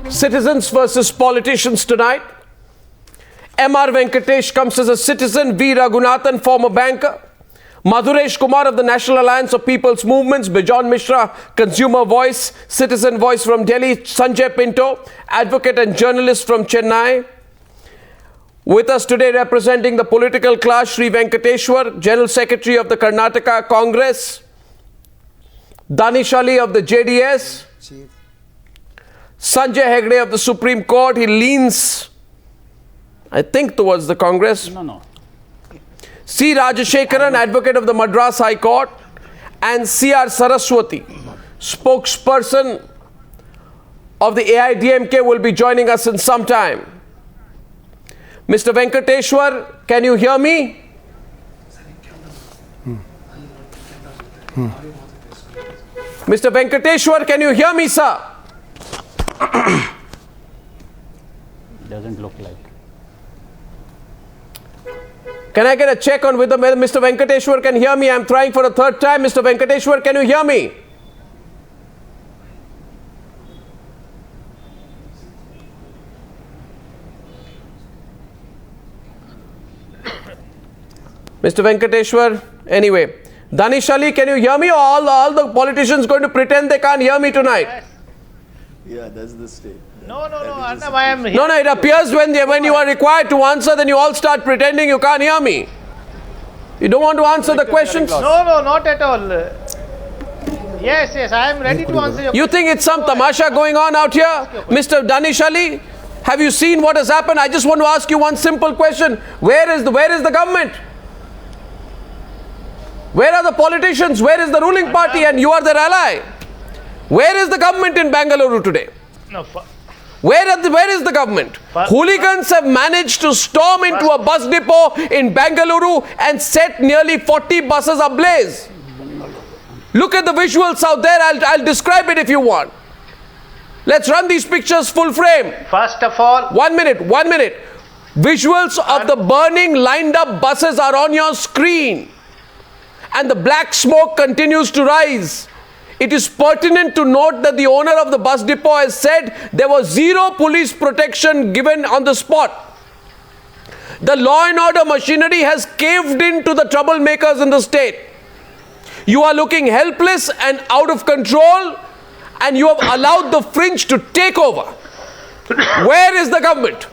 Citizens versus politicians tonight. M.R. Venkatesh comes as a citizen. V. Raghunathan, former banker. Madhuresh Kumar of the National Alliance of People's Movements. Bejon Misra, consumer voice, citizen voice from Delhi. Sanjay Pinto, advocate and journalist from Chennai. With us today representing the political class, Sri Venkateshwar, General Secretary of the Karnataka Congress. Danish of the JDS. Sanjay Hegde of the Supreme Court. He leans, I think, towards the Congress. No. C. Rajashekharan, advocate of the Madras High Court. And C.R. Saraswathi, spokesperson of the AIADMK, will be joining us in some time. Mr. Venkateshwar, can you hear me? Mr. Venkateshwar, can you hear me, sir? Doesn't look like. Can I get a check on whether Mr. Venkateshwar can hear me? I'm trying for a third time. Mr. Venkateshwar, can you hear me? Mr. Venkateshwar, anyway. Danish Ali, can you hear me, or all the politicians going to pretend they can't hear me tonight? Yeah, that's the state. No, Arnab, I am here. No, it appears when you are required to answer, then you all start pretending you can't hear me. You don't want to answer the questions? No, not at all. Yes, I am ready to answer your question. You think it's some tamasha going on out here? Mr. Danish Ali, have you seen what has happened? I just want to ask you one simple question. Where is the government? Where are the politicians? Where is the ruling party? And you are their ally. Where is the government in Bengaluru today? No, Where is the government? Hooligans have managed to storm into a bus depot in Bengaluru and set nearly 40 buses ablaze. Look at the visuals out there. I'll describe it if you want. Let's run these pictures full frame. First of all, 1 minute. Visuals of the burning lined up buses are on your screen. And the black smoke continues to rise. It is pertinent to note that the owner of the bus depot has said there was zero police protection given on the spot. The law and order machinery has caved in to the troublemakers in the state. You are looking helpless and out of control, and you have allowed the fringe to take over. Where is the government?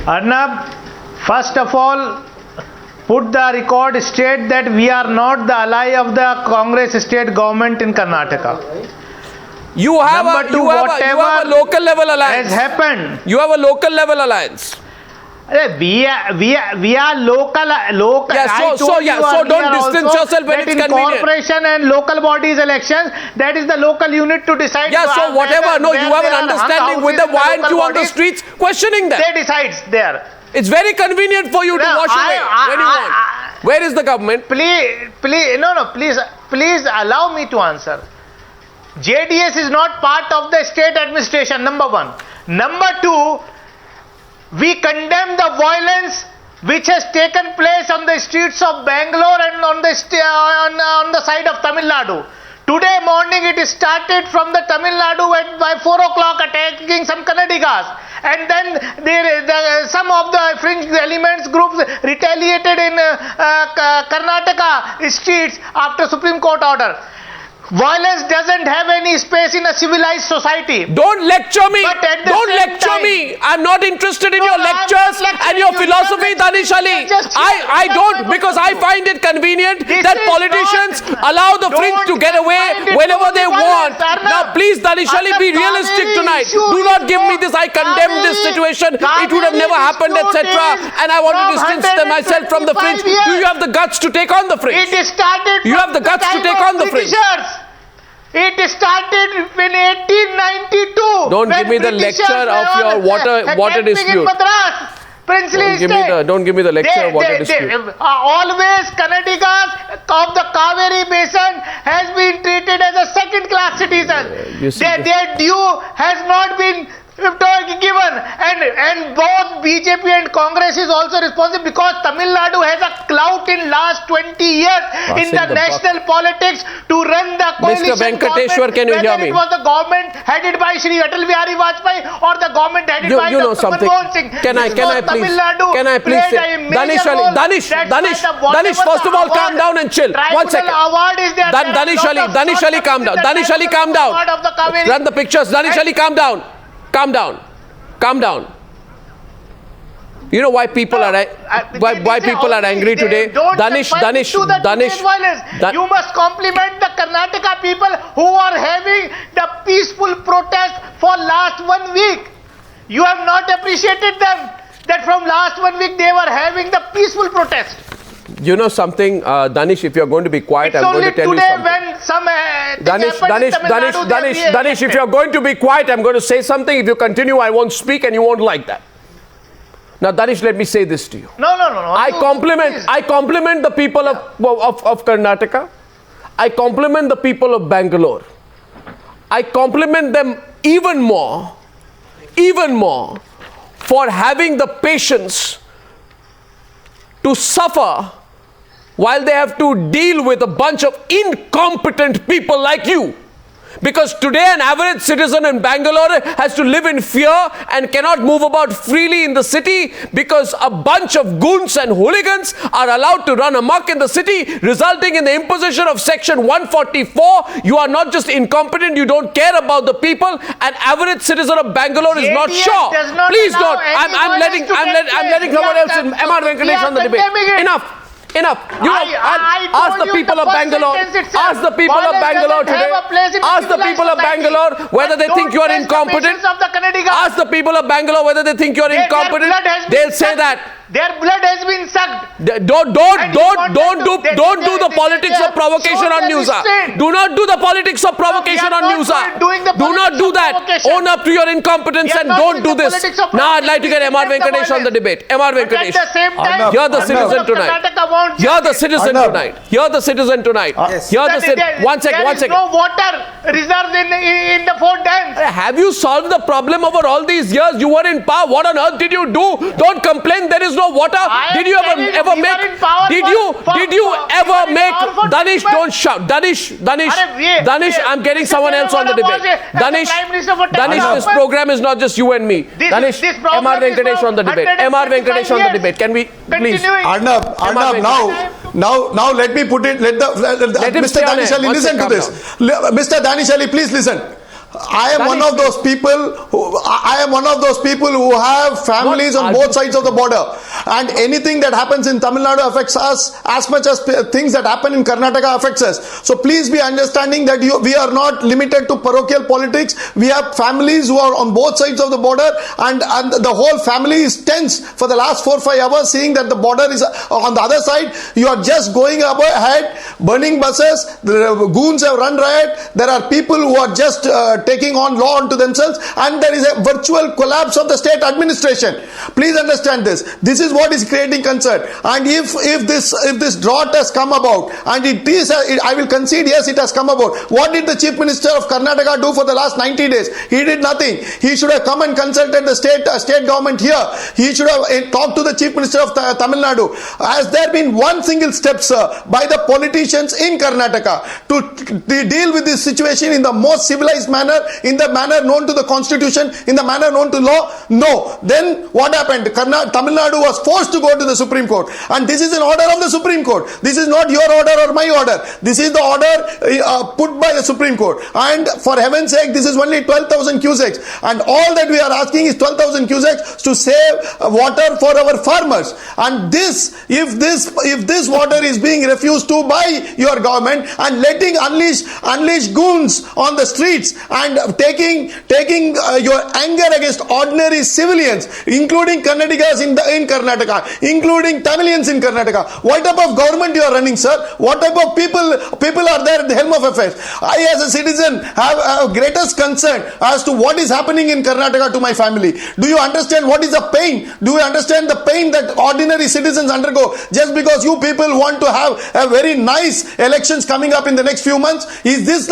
Arnab, first of all, put the record straight that we are not the ally of the Congress state government in Karnataka. You have a local level alliance. Has happened. You have a local level alliance. We are local. Yeah, so don't distance yourself when it's convenient. Corporation and local bodies elections, that is the local unit to decide. Yeah, so whatever. No, you have an understanding with them. Why aren't you on the streets questioning them? They decide there. It's very convenient for you to wash away when you want. Where is the government? Please allow me to answer. JDS is not part of the state administration, number one. Number two, we condemn the violence which has taken place on the streets of Bangalore and on the side of Tamil Nadu. Today morning it started from the Tamil Nadu by 4 o'clock attacking some Kannadigas. And then some of the fringe elements groups retaliated in Karnataka streets after Supreme Court order. Violence doesn't have any space in a civilized society. Don't lecture me. Don't lecture me. I'm not interested in your lectures and your philosophy, Danish Ali. I don't, because I find it convenient that politicians allow the fringe to get away whenever they want. Now, please, Danish Ali, be realistic tonight. Do not give me this. I condemn this situation. It would have never happened, etc. And I want to distance myself from the fringe. Do you have the guts to take on the fringe? It started. You have the guts to take on the fringe. It started in 1892. Don't give me the lecture of your water dispute. Don't give me the lecture of water dispute. Always Kannadigas of the Cauvery basin has been treated as a second-class citizen. Their due has not been given, and both BJP and Congress is also responsible because Tamil Nadu has a clout in last 20 years in the national politics to run the coalition. Mr. Venkateshwar, can you hear me? It was the government headed by Shri Atal Bihari Vajpayee or the government headed by Dr. Manmohan Singh. Can I please say, Danish, first of all, calm down and chill. 1 second. Danish Ali, calm down. Danish Ali, calm down. Run the pictures. Danish Ali, calm down. Calm down. You know why people are angry today? Danish. You must compliment the Karnataka people who are having the peaceful protest for last 1 week. You have not appreciated them. That from last 1 week they were having the peaceful protest. You know something, Danish, if you're going to be quiet, I'm going to tell you something. When some Danish, if you're going to be quiet, I'm going to say something. If you continue, I won't speak and you won't like that. Now, Danish, let me say this to you. No. I compliment the people of Karnataka. I compliment the people of Bangalore. I compliment them even more for having the patience to suffer while they have to deal with a bunch of incompetent people like you. Because today an average citizen in Bangalore has to live in fear and cannot move about freely in the city because a bunch of goons and hooligans are allowed to run amok in the city, resulting in the imposition of Section 144. You are not just incompetent, you don't care about the people. An average citizen of Bangalore is not sure. Please don't. I'm letting someone else in. MR Venkatesh on the debate. Enough. Ask the people of Bangalore. Ask the people of Bangalore today. Ask the people of Bangalore whether they think you are incompetent. Ask the people of Bangalore whether they think you are incompetent. They'll say that. Their blood has been sucked. Don't do the politics of provocation on Newshour. Do not do the politics of provocation on Newshour. Do not do that. Own up to your incompetence and don't do this. Now I'd like to get MR Venkatesh on the debate. MR Venkatesh. You're the citizen tonight. You're the citizen tonight. You're the citizen tonight. One second. There is no water reserves in the 4 dams. Have you solved the problem over all these years? You were in power. What on earth did you do? Don't complain there is no water. Did you ever make Danish, don't shout. Danish, I'm getting someone else on the debate. Danish, this program is not just you and me. Danish, MR Venkatesh on the debate. MR Venkatesh on the debate. Can we please? Arnab, now let me put it, let Mr. Danish Ali listen to this. Mr. Danish Ali, please listen. I am one of those people who have families on both sides of the border, and anything that happens in Tamil Nadu affects us as much as things that happen in Karnataka affects us. So please be understanding that we are not limited to parochial politics. We have families who are on both sides of the border, and the whole family is tense for the last 4-5 hours, seeing that the border is on the other side. You are just going ahead, burning buses. The goons have run riot. There are people who are just taking on law onto themselves, and there is a virtual collapse of the state administration. Please understand this. This is what is creating concern. And if this drought has come about, and it is, I will concede, yes, it has come about. What did the Chief Minister of Karnataka do for the last 90 days? He did nothing. He should have come and consulted the state government here. He should have talked to the Chief Minister of Tamil Nadu. Has there been one single step, sir, by the politicians in Karnataka to deal with this situation in the most civilized manner, in the manner known to the constitution, in the manner known to law? No. Then what happened? Tamil Nadu was forced to go to the Supreme Court, and this is an order of the Supreme Court. This is not your order or my order. This is the order put by the Supreme Court, and for heaven's sake, this is only 12,000 cusecs, and all that we are asking is 12,000 cusecs to save water for our farmers. And if this water is being refused to by your government and letting unleash goons on the streets and taking your anger against ordinary civilians, including Kannadigas in Karnataka, including Tamilians in Karnataka. What type of government you are running, sir? What type of people are there at the helm of affairs? I, as a citizen, have greatest concern as to what is happening in Karnataka to my family. Do you understand what is the pain? Do you understand the pain that ordinary citizens undergo just because you people want to have a very nice elections coming up in the next few months? Is this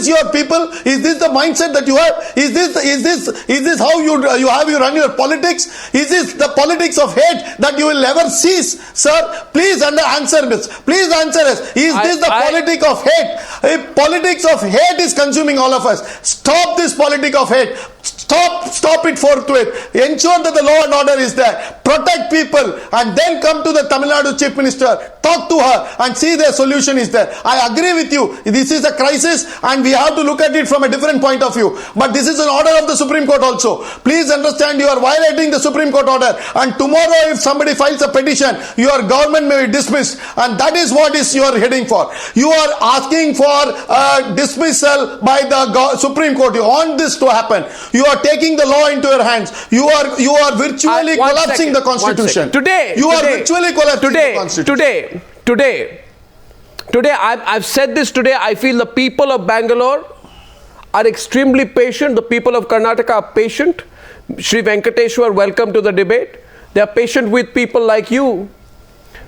your people? Is this the mindset that you have? Is this how you run your politics? Is this the politics of hate that you will never cease? Sir, please answer this. Please answer us. Is this the politic of hate? Politics of hate is consuming all of us. Stop this politic of hate. Stop it forthwith. Ensure that the law and order is there. Protect people and then come to the Tamil Nadu Chief Minister. Talk to her and see their solution is there. I agree with you. This is a crisis and we have to look at it from a different point of view. But this is an order of the Supreme Court also. Please understand you are violating the Supreme Court order. And tomorrow if somebody files a petition, your government may be dismissed. And that is what you are heading for. You are asking for dismissal by the Supreme Court. You want this to happen. You are taking the law into your hands. You are virtually collapsing the Constitution. Today, I've said this today. I feel the people of Bangalore are extremely patient. The people of Karnataka are patient. Shri Venkateshwar, welcome to the debate. They are patient with people like you.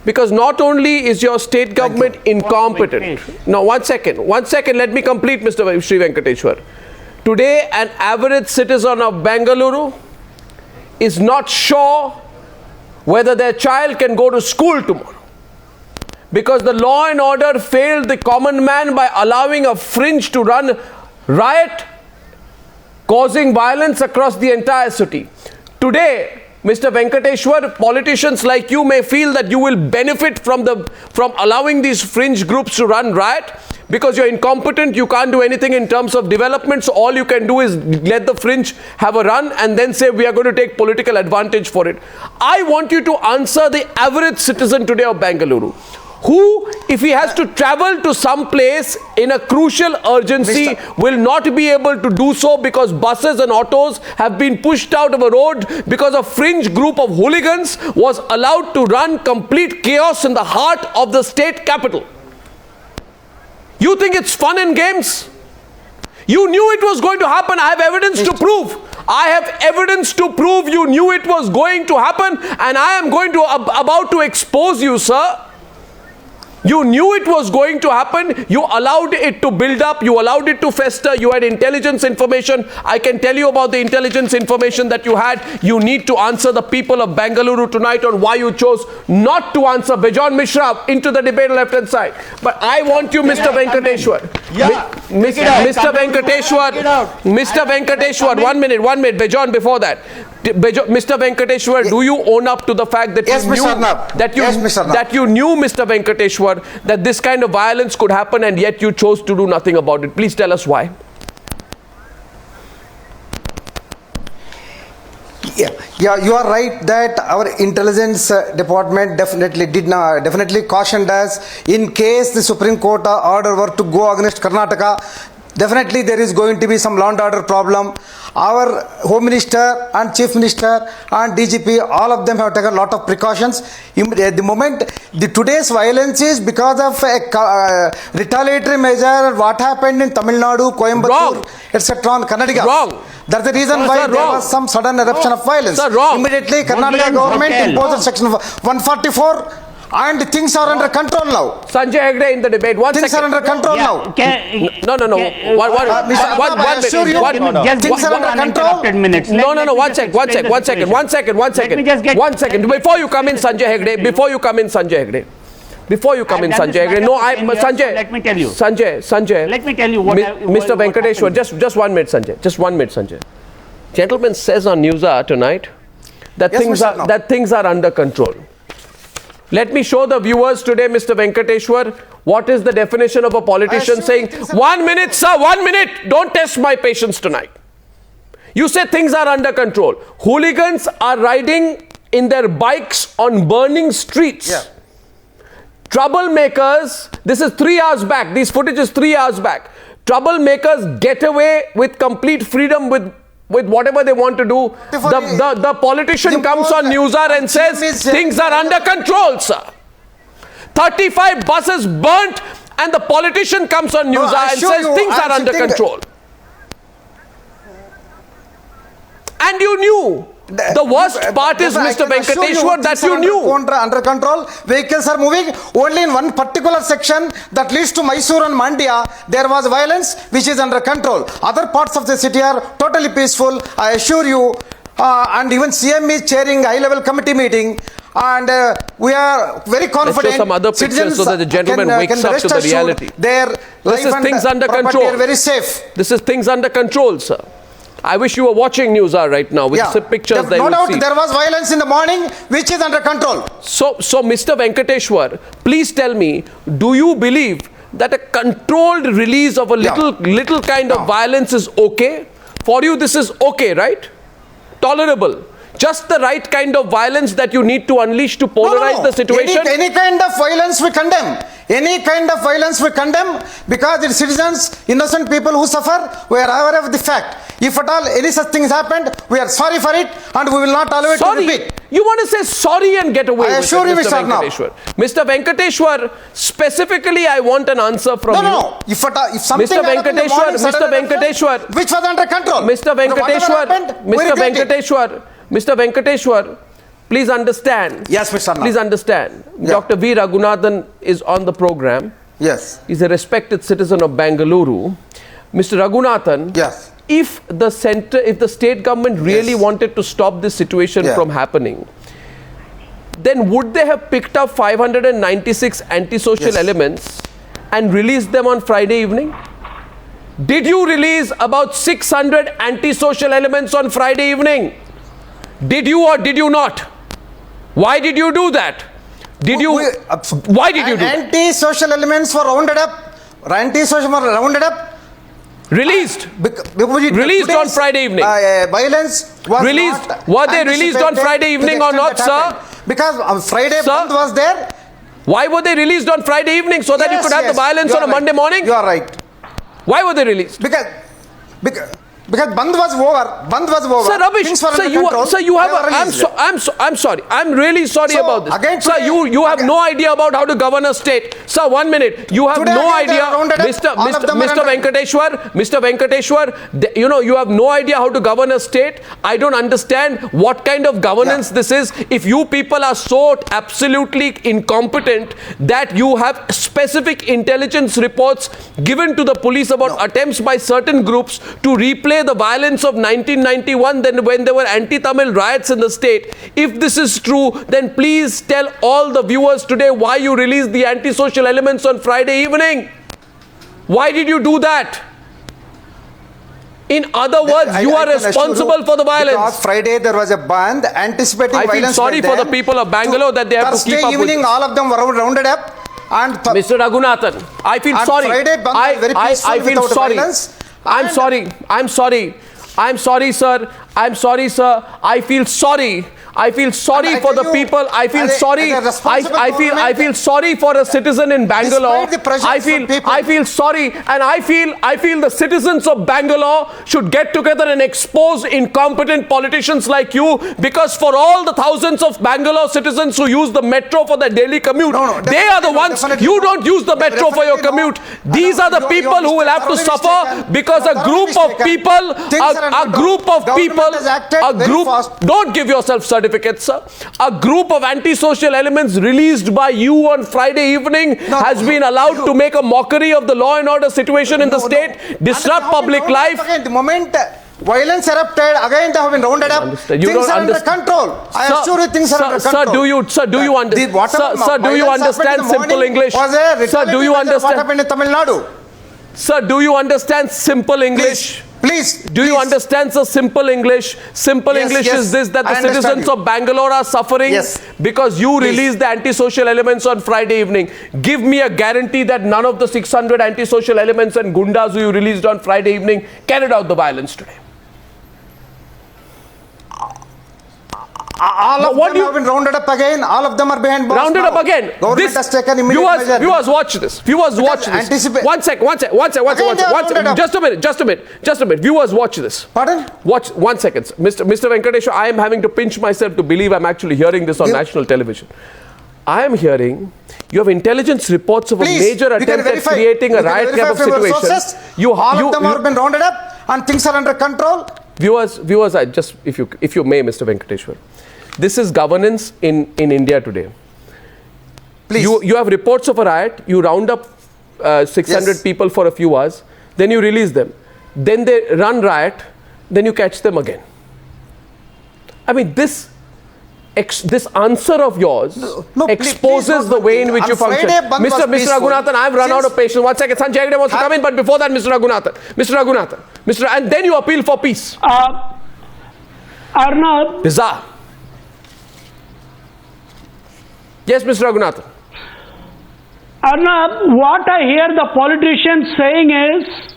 Because not only is your state government incompetent. No, one second, let me complete, Mr. Shri Venkateshwar. Today, an average citizen of Bengaluru is not sure whether their child can go to school tomorrow. Because the law and order failed the common man by allowing a fringe to run riot, causing violence across the entire city. Today, Mr. Venkateshwar, politicians like you may feel that you will benefit from allowing these fringe groups to run riot. Because you're incompetent, you can't do anything in terms of development, so all you can do is let the fringe have a run and then say we are going to take political advantage for it. I want you to answer the average citizen today of Bengaluru, who, if he has to travel to some place in a crucial urgency, will not be able to do so because buses and autos have been pushed out of a road because a fringe group of hooligans was allowed to run complete chaos in the heart of the state capital. You think it's fun and games? You knew it was going to happen. I have evidence to prove. I have evidence to prove you knew it was going to happen, and I am about to expose you, sir. You knew it was going to happen. You allowed it to build up. You allowed it to fester. You had intelligence information. I can tell you about the intelligence information that you had. You need to answer the people of Bengaluru tonight on why you chose not to answer. Bejon Misra into the debate left hand side. But I want you, Mr. Venkateshwar. Mr. Venkateshwar, 1 minute. Bejon, before that. Mr. Venkateshwar, do you own up to the fact that you knew, Mr. Venkateshwar, that this kind of violence could happen and yet you chose to do nothing about it? Please tell us why. Yeah, you are right that our intelligence department definitely cautioned us in case the Supreme Court order were to go against Karnataka. Definitely there is going to be some law and order problem. Our Home Minister and Chief Minister and DGP, all of them have taken a lot of precautions. At the moment, today's violence is because of a retaliatory measure, what happened in Tamil Nadu, Coimbatore, etc. on Karnataka. Wrong. That's the reason why there was some sudden eruption of violence. Immediately, Karnataka government imposed Section 144. And things are under control now. Sanjay Hegde in the debate. Things are under control now. No. Things are under control. No. One second. Before you come in, Sanjay Hegde. Before you come in, Sanjay Hegde. No, Sanjay. Let me tell you. Sanjay. Let me tell you what Mr. Venkateshwar, just 1 minute, Sanjay. Just 1 minute, Sanjay. Gentleman says on Newshour tonight that things are under control. Let me show the viewers today, Mr. Venkateshwar, what is the definition of a politician saying, 1 minute, sir, 1 minute. Don't test my patience tonight. You say things are under control. Hooligans are riding in their bikes on burning streets. Yeah. Troublemakers, this is 3 hours back. This footage is 3 hours back. Troublemakers get away with complete freedom with whatever they want to do. The politician comes on Newshour and says things are under control, sir. 35 buses burnt and the politician comes on Newshour and says things are under control. And you knew. The worst part is, Mr. Venkateshwar, that you knew. Under control, vehicles are moving. Only in one particular section that leads to Mysore and Mandya, there was violence which is under control. Other parts of the city are totally peaceful, I assure you. And even CM is chairing high-level committee meeting. And we are very confident. Let's show some other pictures so that the gentleman wakes up to the reality. This is things under control. Are very safe. This is things under control, sir. I wish you were watching Newshour right now with the pictures that no you doubt see. There was violence in the morning, which is under control. So Mr. Venkateshwar, please tell me, do you believe that a controlled release of a little kind of violence is okay? For you, this is okay, right? Tolerable. Just the right kind of violence that you need to unleash to polarize the situation? Any kind of violence we condemn. Any kind of violence we condemn, because the citizens, innocent people who suffer, we are aware of the fact. If at all any such things happened, we are sorry for it and we will not tolerate to repeat. You want to say sorry and get away with it, assure you, Mr. Venkateshwar. Mr. Venkateshwar, specifically I want an answer from you. No. If something Mr. Venkateshwar, Mr. Venkateshwar, which was under control. Mr. Venkateshwar, please understand. Yes, Mr. Arnab. Please understand. Yeah. Dr. V. Raghunathan is on the program. Yes. He's a respected citizen of Bengaluru. Mr. Raghunathan, yes. If the state government really wanted to stop this situation from happening, then would they have picked up 596 antisocial elements and released them on Friday evening? Did you release about 600 antisocial elements on Friday evening? Did you or did you not? Why did you do that? Why did you do that? Anti-social elements were rounded up. Released. Released on Friday evening. Violence was released. Not were they released on Friday evening or not, sir? Because on Friday Bandh was there. Why were they released on Friday evening so that you could have the violence on a Monday morning? You are right. Why were they released? Because Bandh was over. Sir, Ravish, you have. I'm sorry. I'm really sorry about this. Again, sir, you have no idea about how to govern a state. Sir, 1 minute. You have no idea, Mr. Venkateshwar. You have no idea how to govern a state. I don't understand what kind of governance this is. If you people are so absolutely incompetent that you have specific intelligence reports given to the police about attempts by certain groups to replay the violence of 1991, then when there were anti-Tamil riots in the state. If this is true, then please tell all the viewers today why you released the antisocial elements on Friday evening. Why did you do that? In other words, you are responsible for the violence. Because Friday there was a band anticipating violence. I feel sorry for the people of Bangalore that they have to keep up with Thursday evening, all of them were rounded up. And Mr. Raghunathan, I feel sorry. Friday Bandh was very peaceful I feel without sorry. violence. I'm sorry, sir. I feel sorry. I feel sorry for the people. I feel sorry. I feel sorry for a citizen in Bangalore. I feel sorry, and I feel the citizens of Bangalore should get together and expose incompetent politicians like you, because for all the thousands of Bangalore citizens who use the metro for their daily commute, they are the ones. You don't use the metro for your commute. These are the people who will have to suffer because a group of people, don't give yourself certificates, sir. A group of antisocial elements released by you on Friday evening has been allowed to make a mockery of the law and order situation in the state, disrupt public life. The moment violence erupted, again they have been rounded up. Things are under control. I assure you, things are under control. Sir, do you understand simple English? Sir, do you understand? What happened in Tamil Nadu? Sir, do you understand simple English? Please. Do you understand the simple English? Simple English is this, that the citizens of Bangalore are suffering because you released the antisocial elements on Friday evening. Give me a guarantee that none of the 600 antisocial elements and gundas who you released on Friday evening carried out the violence today. All of them have been rounded up again. All of them are behind bars. Rounded up again. Government has taken immediate measures. Viewers, watch this. Viewers, watch this. One sec. Just a minute. Viewers, watch this. Pardon? Watch 1 second. Mr. Venkateshwar, I am having to pinch myself to believe I'm actually hearing this on national television. I am hearing you have intelligence reports of a major attempt at creating a riot type of situation. All of them have been rounded up and things are under control. Viewers, I just, if you may, Mr. Venkateshwar, this is governance in India today. Please. You have reports of a riot, you round up 600 Yes. people for a few hours, then you release them. Then they run riot, then you catch them again. I mean, this answer of yours exposes the way in which you function. Mr. Raghunathan, I've run out of patience. 1 second, Sanjay Hegde wants to come in, but before that, Mr. Raghunathan, and then you appeal for peace. Arnab, Bizarre. Yes, Mr. Raghunathan. Arnab, what I hear the politicians saying is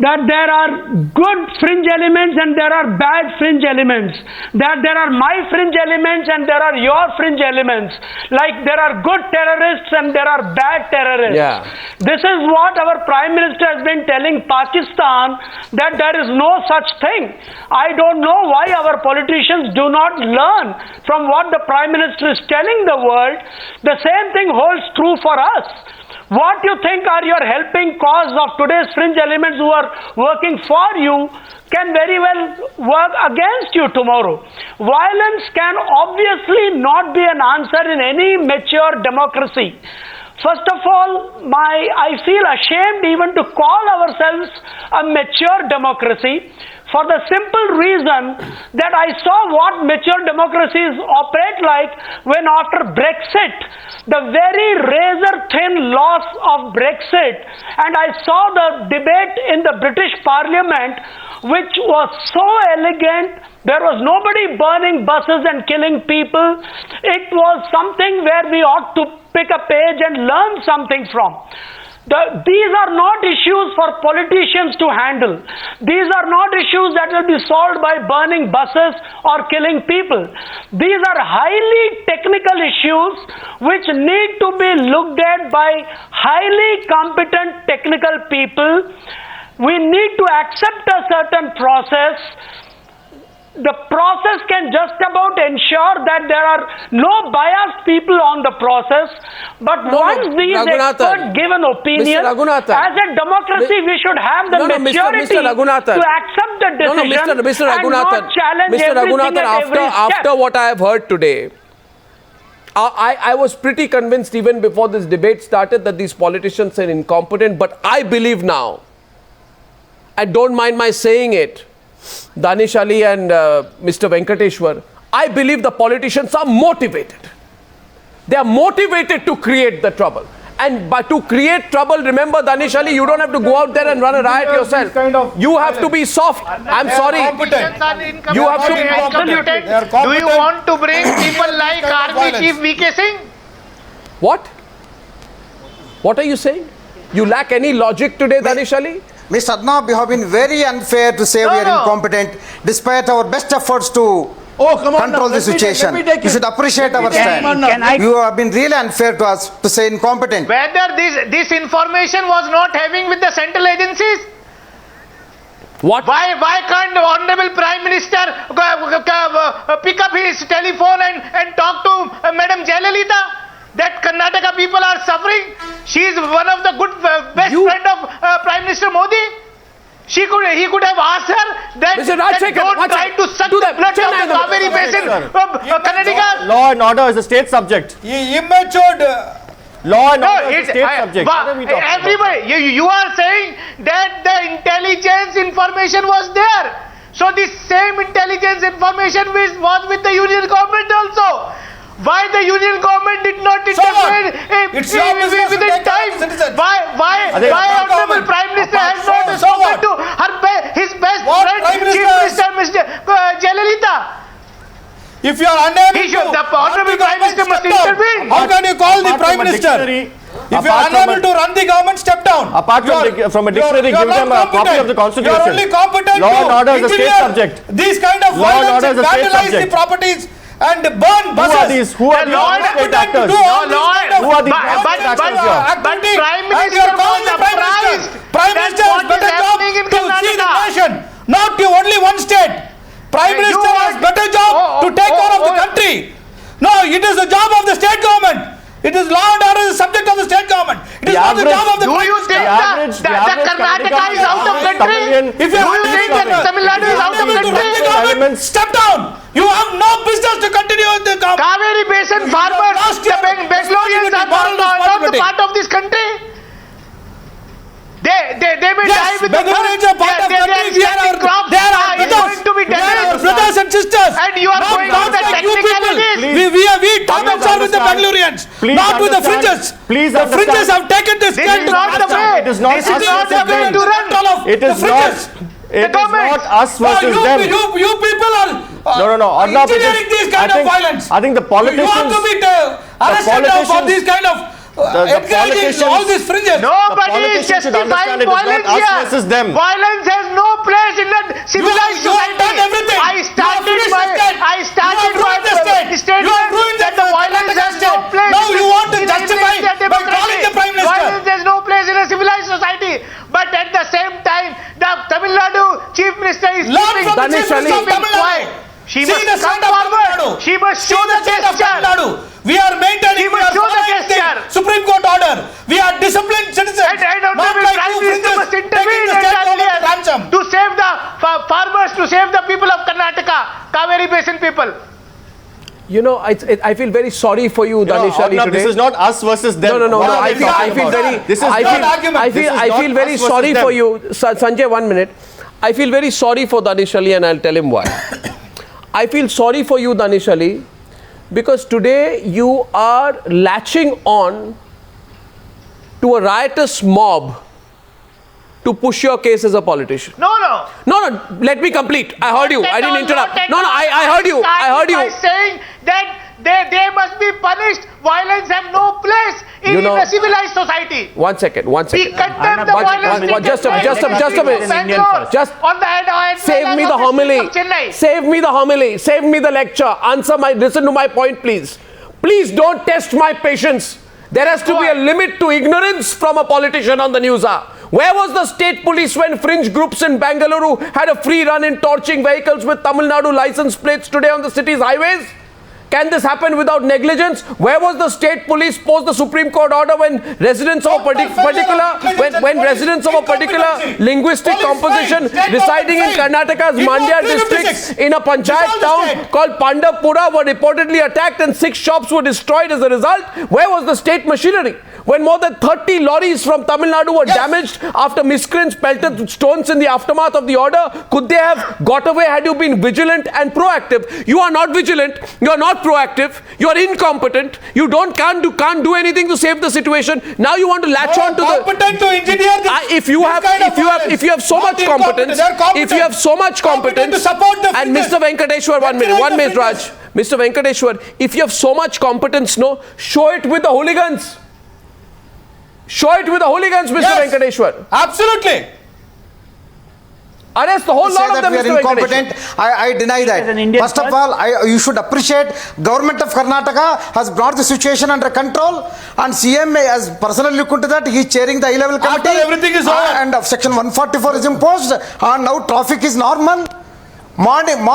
that there are good fringe elements and there are bad fringe elements. That there are my fringe elements and there are your fringe elements. Like there are good terrorists and there are bad terrorists. Yeah. This is what our Prime Minister has been telling Pakistan, that there is no such thing. I don't know why our politicians do not learn from what the Prime Minister is telling the world. The same thing holds true for us. What you think are your helping cause of today's fringe elements who are working for you can very well work against you tomorrow. Violence can obviously not be an answer in any mature democracy. First of all, I feel ashamed even to call ourselves a mature democracy, for the simple reason that I saw what mature democracies operate like when after Brexit, the very razor-thin loss of Brexit, and I saw the debate in the British Parliament, which was so elegant. There was nobody burning buses and killing people. It was something where we ought to pick a page and learn something from. These are not issues for politicians to handle. These are not issues that will be solved by burning buses or killing people. These are highly technical issues which need to be looked at by highly competent technical people. We need to accept a certain process. The process can just about ensure that there are no biased people on the process. But once these experts give an opinion, as a democracy, we should have the maturity to accept the decision and not challenge everything at every step. After what I have heard today, I was pretty convinced even before this debate started that these politicians are incompetent. But I believe now, and don't mind my saying it, Danish Ali and Mr. Venkateshwar, I believe the politicians are motivated. They are motivated to create the trouble. And but to create trouble, remember, Danish Ali, you don't have to go out there and run a riot yourself. You have to be soft. I'm sorry. You have to be incompetent. Do you want to bring people like Army Chief VK Singh? What? What are you saying? You lack any logic today, Danish Ali? Mr. Arnab, you have been very unfair to say we are incompetent, despite our best efforts to control the situation. You should appreciate our stand. You have been really unfair to us to say incompetent. Whether this information was not having with the central agencies? What? Why can't the Honorable Prime Minister pick up his telephone and talk to Madam Jayalalitha? That Karnataka people are suffering. She is one of the best friend of Prime Minister Modi. He could have asked her that don't try to suck the blood of the Cauvery basin of Karnataka. Law and order is a state subject. Immature. Law and order is a state subject. Everybody, you are saying that the intelligence information was there. So this same intelligence information was with the union government also. Why the union government did not intervene within time? Why Honorable Prime Minister has not spoken to his best friend, Chief Minister, Mr. Jayalalitha? If you are unable the Honorable Prime Minister must intervene. How can you call the Prime Minister? If you are unable to run the government, step down. Apart from a dictionary, give them a copy of the Constitution. You are only competent Law and order is a state subject. These kind of violence and vandalize the properties and burn buses. Who are these state actors? Who are these But Prime Minister was surprised. Prime Minister has better job to see the nation, not to only one state. Prime Minister has better job to take care of the country. No, it is the job of the state government. It is law and order is the subject of the state government. It is not the job of the. Do you think that Karnataka is out of country? If you think that Tamil Nadu is out of country? Step down. You have no business to continue with the government. Cauvery Basin farmers, the Bangaloreans are not the part of this country. They may die with the Bangaloreans are part of the country. They are our brothers and sisters. And you are going on the technicalities. We Tamils are with the Bangaloreans, not with the fringes. Please the fringes have taken this. This is not the way. It is not this is not the way to run. It is not. It is not us versus them. You people are Arnab, engineering these kind of violence. I think the politicians. You have to be arrested now for these kind of encouraging all these fringes. Nobody is justifying violence here. Violence has no place in the civilized society. You have done everything. I started my statement that the violence has no place. Now you want to justify by calling the Prime Minister. Violence has no place in a civilized society. But at the same time, the Tamil Nadu Chief Minister is keeping quiet. She must come forward. She must show the gesture. We are maintaining the Supreme Court order. We are disciplined citizens. And Prime Minister must intervene to save the farmers, to save the people of Karnataka, Cauvery Basin people. You know, I feel very sorry for you, Danish Ali, today. This is not us versus them. No. I feel very sorry for you. Sanjay, 1 minute. I feel very sorry for Danish Ali, and I'll tell him why. I feel sorry for you, Danish Ali, because today you are latching on to a riotous mob to push your case as a politician. No. Let me complete. I heard you. I didn't interrupt. I heard you. By saying that they must be punished. Violence have no place in a civilized society. One second. We condemn the violence. Just a minute. Just on the head. Save me the homily. Save me the homily. Save me the lecture. Listen to my point, please. Please don't test my patience. There has to be a limit to ignorance from a politician on the Newshour. Where was the state police when fringe groups in Bengaluru had a free run in torching vehicles with Tamil Nadu license plates today on the city's highways? Can this happen without negligence? Where was the state police post the Supreme Court order when residents of a particular linguistic composition residing in Karnataka's Mandya district in a panchayat town called Pandapura were reportedly attacked and 6 shops were destroyed as a result? Where was the state machinery? When more than 30 lorries from Tamil Nadu were damaged after miscreants pelted stones in the aftermath of the order, could they have got away had you been vigilant and proactive? You are not vigilant, you are not proactive, you are incompetent, you can't do anything to save the situation. Now you want to latch on to competent to engineer if you have so much competence, to support the and Mr. Venkateshwar, 1 minute, Raj. Mr. Venkateshwar, if you have so much competence, show it with the hooligans. Show it with the hooligans, Mr. Venkateshwar. Absolutely. Arrest the whole lot of them, Mr. Venkateshwar. I deny that. First of all, you should appreciate government of Karnataka has brought the situation under control, and CM has personally looked into that. He is chairing the high-level committee. After everything is over. And Section 144 is imposed, and now traffic is normal. Morning,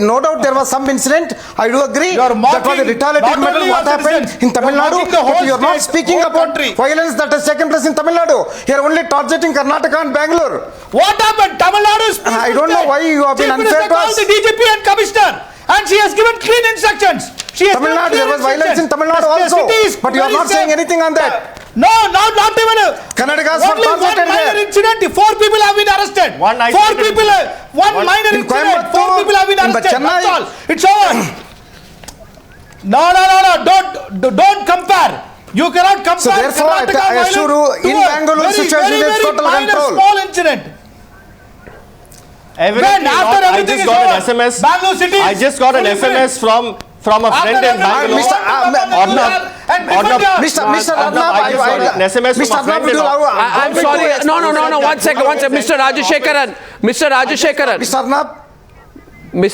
no doubt there was some incident. I do agree. That was a retaliatory matter what happened in Tamil Nadu. But you are not speaking about violence that has taken place in Tamil Nadu. You are only targeting Karnataka and Bangalore. What happened? Tamil Nadu is I don't know why you have been unfair to us. The DGP and Commissioner, and she has given clean instructions. Tamil Nadu, there was violence in Tamil Nadu also. But you are not saying anything on that. No, not even a Karnataka only one minor incident. 4 people have been arrested. One minor incident. 4 people have been arrested. That's all. It's over. No. Don't compare. You cannot compare. So therefore, I assure you, in Bangalore situation is total control. Small incident. I just got an SMS. Bangalore city. I just got an SMS from a friend in Bangalore. Mr. Arnab, I'm sorry. No. 1 second. Mr. Rajashekharan. Mr.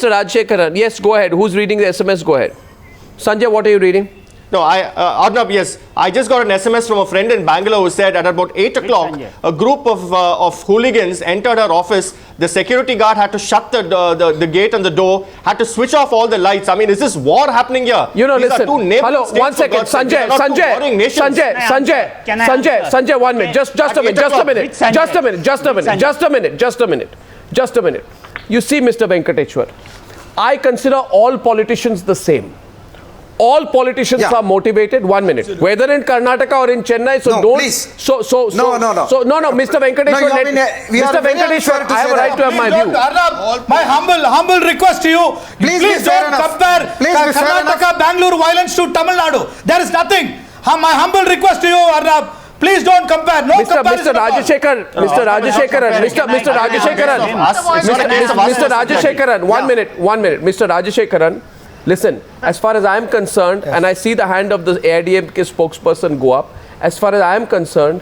Rajashekharan. Yes, go ahead. Who's reading the SMS? Go ahead. Sanjay, what are you reading? No, Arnab, yes. I just got an SMS from a friend in Bangalore who said at about 8 o'clock, a group of hooligans entered her office. The security guard had to shut the gate and the door, had to switch off all the lights. I mean, is this war happening here? You know, These listen. are two neighboring Hello, states, one second. for God's sake. They are not two warring nations. Sanjay, 1 minute. Just a minute. You see, Mr. Venkateshwar, I consider all politicians the same. All politicians are motivated. 1 minute. Whether in Karnataka or in Chennai, so no, don't. Please. No, Mr. Venkateshwar. Mr. Venkateshwar, I have a right to have my view. Arnab, my humble request to you. Please don't compare Karnataka, Bangalore violence to Tamil Nadu. There is nothing. My humble request to you, Arnab. Please don't compare. No Mr. Rajashekharan, 1 minute. Mr. Rajashekharan, listen, as far as I am concerned, and I see the hand of the AIADMK spokesperson go up, as far as I am concerned,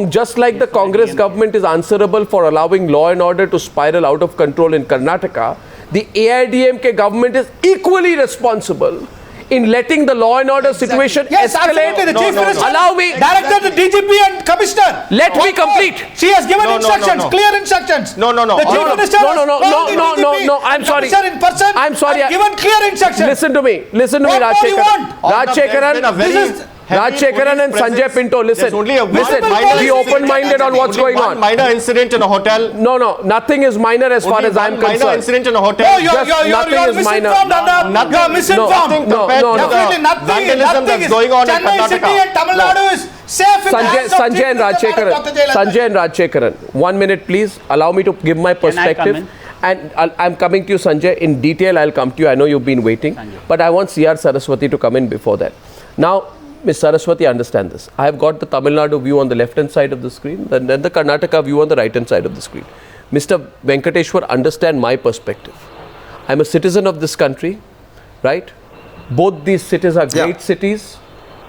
just like the Congress government is answerable for allowing law and order to spiral out of control in Karnataka, the AIADMK government is equally responsible in letting the law and order situation escalate. Absolutely. The Chief Minister allow me. Directed the DGP and Commissioner. Let me complete. She has given instructions, clear instructions. No. The Chief Minister No, I'm sorry. In person, I'm sorry. Given clear instructions. Listen to me, Rajashekharan and Sanjay Pinto, listen, be open-minded on what's going on. Minor incident in a hotel. No, nothing is minor as far as I'm concerned. Minor incident in a hotel. Nothing is minor. You're misinformed. Definitely nothing. Vandalism that's going on in Karnataka. City and Tamil Nadu is safe in Sanjay and Rajashekharan, 1 minute please. Allow me to give my perspective. And I'm coming to you, Sanjay. In detail, I'll come to you. I know you've been waiting. But I want C.R. Saraswathi to come in before that. Now, Ms. Saraswathi, understand this. I have got the Tamil Nadu view on the left-hand side of the screen, and then the Karnataka view on the right-hand side of the screen. Mr. Venkateshwar, understand my perspective. I'm a citizen of this country, right? Both these cities are great cities,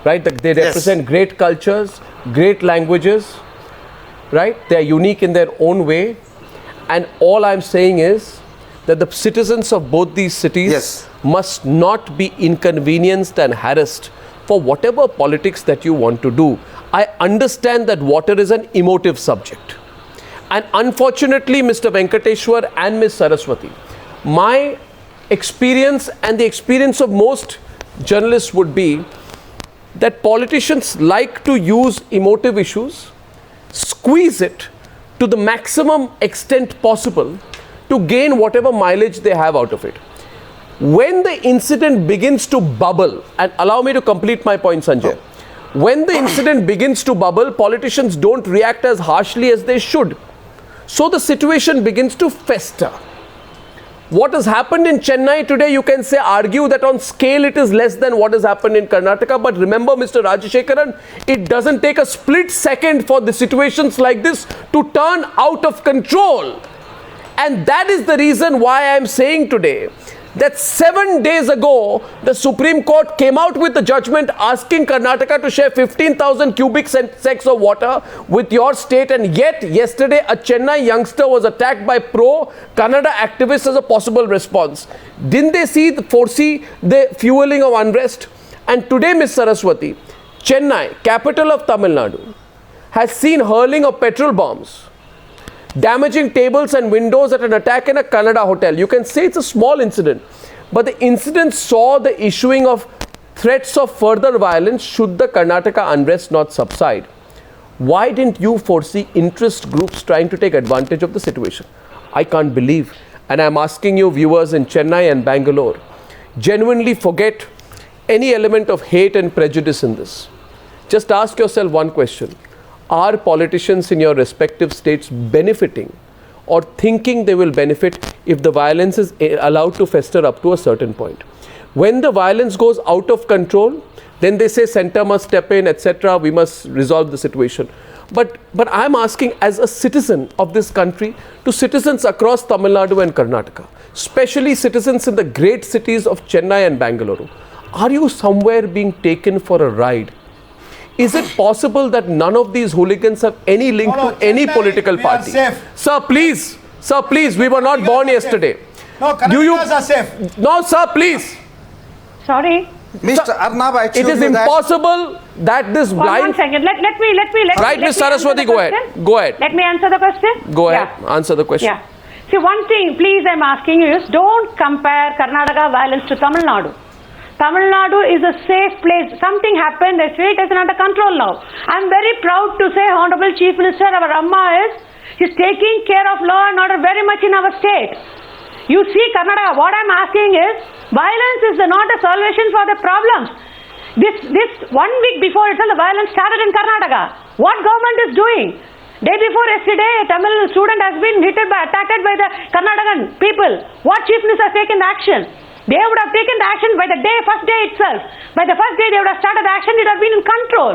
right? They represent great cultures, great languages, right? They are unique in their own way. And all I'm saying is that the citizens of both these cities must not be inconvenienced and harassed for whatever politics that you want to do. I understand that water is an emotive subject. And unfortunately, Mr. Venkateshwar and Ms. Saraswathi, my experience and the experience of most journalists would be that politicians like to use emotive issues, squeeze it to the maximum extent possible to gain whatever mileage they have out of it. When the incident begins to bubble, and allow me to complete my point, Sanjay. When the incident begins to bubble, politicians don't react as harshly as they should. So the situation begins to fester. What has happened in Chennai today, you can argue that on scale it is less than what has happened in Karnataka. But remember, Mr. Rajashekharan, it doesn't take a split second for the situations like this to turn out of control. And that is the reason why I am saying today that 7 days ago, the Supreme Court came out with a judgment asking Karnataka to share 15,000 cubic secs of water with your state, and yet yesterday a Chennai youngster was attacked by pro-Kannada activists as a possible response. Didn't they foresee the fueling of unrest? And today, Ms. Saraswathi, Chennai, capital of Tamil Nadu, has seen hurling of petrol bombs, damaging tables and windows at an attack in a Kannada hotel. You can say it's a small incident, but the incident saw the issuing of threats of further violence should the Karnataka unrest not subside. Why didn't you foresee interest groups trying to take advantage of the situation? I can't believe, and I'm asking you viewers in Chennai and Bangalore, genuinely forget any element of hate and prejudice in this. Just ask yourself one question. Are politicians in your respective states benefiting or thinking they will benefit if the violence is allowed to fester up to a certain point? When the violence goes out of control, then they say center must step in, etc. We must resolve the situation. But I'm asking, as a citizen of this country, to citizens across Tamil Nadu and Karnataka, especially citizens in the great cities of Chennai and Bangalore, are you somewhere being taken for a ride? Is it possible that none of these hooligans have any link to any political party? Sir, please, we were not born yesterday. No, Kannadigas are safe. No, sir, please. Sorry. Mr. Arnab, I it is assure you that- impossible that this One blind... second. Let me. Right, Ms. Saraswathi, go ahead. Go ahead. Let me answer the question. Go ahead. Answer the question. Yeah. See, one thing, please, I'm asking you is don't compare Karnataka violence to Tamil Nadu. Tamil Nadu is a safe place. Something happened, the state is under control now. I'm very proud to say, Honorable Chief Minister, our Amma is taking care of law and order very much in our state. You see, Karnataka, what I'm asking is, violence is not a solution for the problems. This 1 week before itself, the violence started in Karnataka. What government is doing? Day before yesterday, a Tamil student has been attacked by the Karnataka people. What chief minister has taken action? They would have taken the action by the first day itself. By the first day, they would have started action. It would have been in control.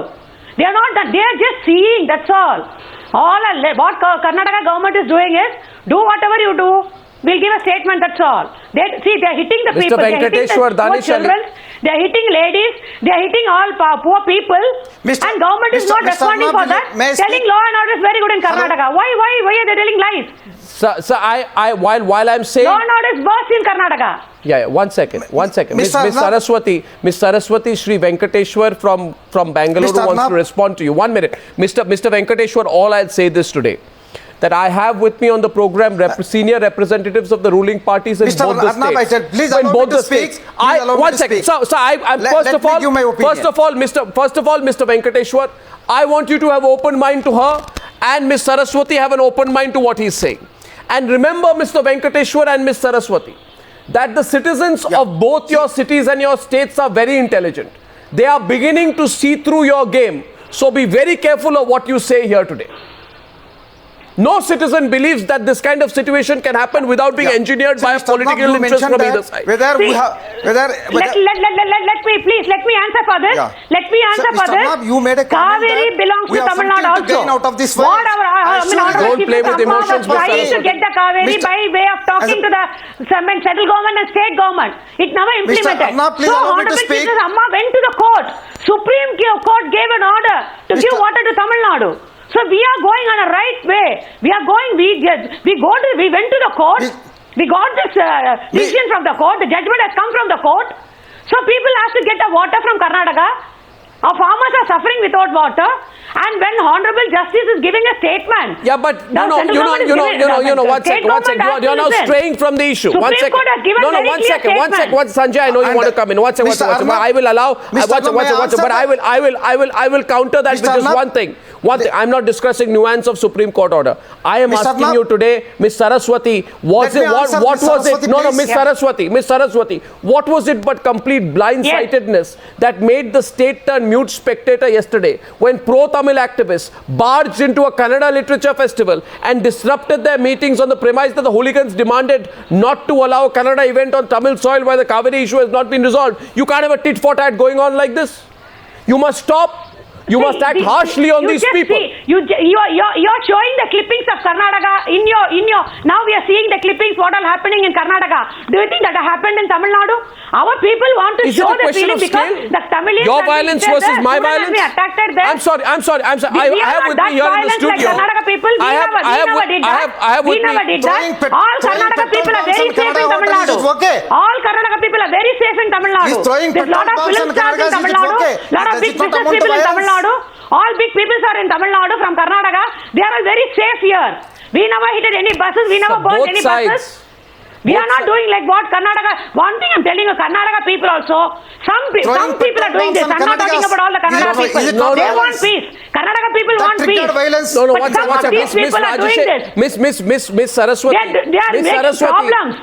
They are not done. They are just seeing. That's all. What Karnataka government is doing is do whatever you do. We'll give a statement. That's all. They are hitting the people. They are hitting the poor children. They are hitting ladies. They are hitting all poor people. And government is not responding for that. Telling law and order is very good in Karnataka. Why are they telling lies? So while I'm saying... Law and order is worse in Karnataka. Yeah, one second. Miss Saraswathi, Shri Venkateshwar from Bangalore wants to respond to you. 1 minute. Mr. Venkateshwar, all I'll say this today, that I have with me on the program senior representatives of the ruling parties in both the Arnab, states. I said, please allow me to speak. One second. So first of all, Mr. Venkateshwar, I want you to have open mind to her, and Miss Saraswathi have an open mind to what he's saying. And remember, Mr. Venkateshwar and Miss Saraswathi, that the citizens of both your cities and your states are very intelligent. They are beginning to see through your game. So be very careful of what you say here today. No citizen believes that this kind of situation can happen without being engineered by a political interest from either side. Let me answer for this. Yeah. Let me answer for this. Arnab, you made a comment Cauvery that belongs we to have Tamil something Nadu to gain also. out of this What violence. Don't play with emotions, Mr. trying to get the Cauvery by way of talking to the central government and state government. It never implemented. Arnab, please so allow me to Honorable speak. Justice Amma went to the court. Supreme Court gave an order to give water to Tamil Nadu. So we are going on a right way. We went to the court. We got this decision from the court. The judgment has come from the court. So people have to get the water from Karnataka. Our farmers are suffering without water. And when Honorable Justice is giving a statement. Yeah, but one second. You're now straying from the issue. Supreme Court has given one second. Sanjay, I know you want to come in. One second. I will allow. But I will counter that with just one thing. I'm not discussing nuance of Supreme Court order. I am asking you today, Miss Saraswathi, what was it? No, Miss Saraswathi, what was it but complete blindsightedness that made the state turn mute spectator yesterday when pro-Tamil activists barged into a Kannada literature festival and disrupted their meetings on the premise that the hooligans demanded not to allow a Kannada event on Tamil soil while the Cauvery issue has not been resolved? You can't have a tit-for-tat going on like this. You must stop. You must act harshly on these people. You're showing the clippings of Karnataka in your. Now we are seeing the clippings. What all happening in Karnataka? Do you think that happened in Tamil Nadu? Our people want to show the feeling because the Tamilians. Your violence versus my violence. I'm sorry. I have with me here in the studio. Karnataka people. We never did that. All Karnataka people are very safe in Tamil Nadu. All Karnataka people are very safe in Tamil Nadu. There's a lot of film stars in Tamil Nadu. Lot of big business people in Tamil Nadu. All big people are in Tamil Nadu from Karnataka. They are all very safe here. We never hit any buses. We never burned any buses. We are not doing like what Karnataka. One thing I'm telling you, Karnataka people also. Some people are doing this. I'm not talking about all the Karnataka people. They want peace. Karnataka people want peace. These people are doing this. Miss Saraswathi.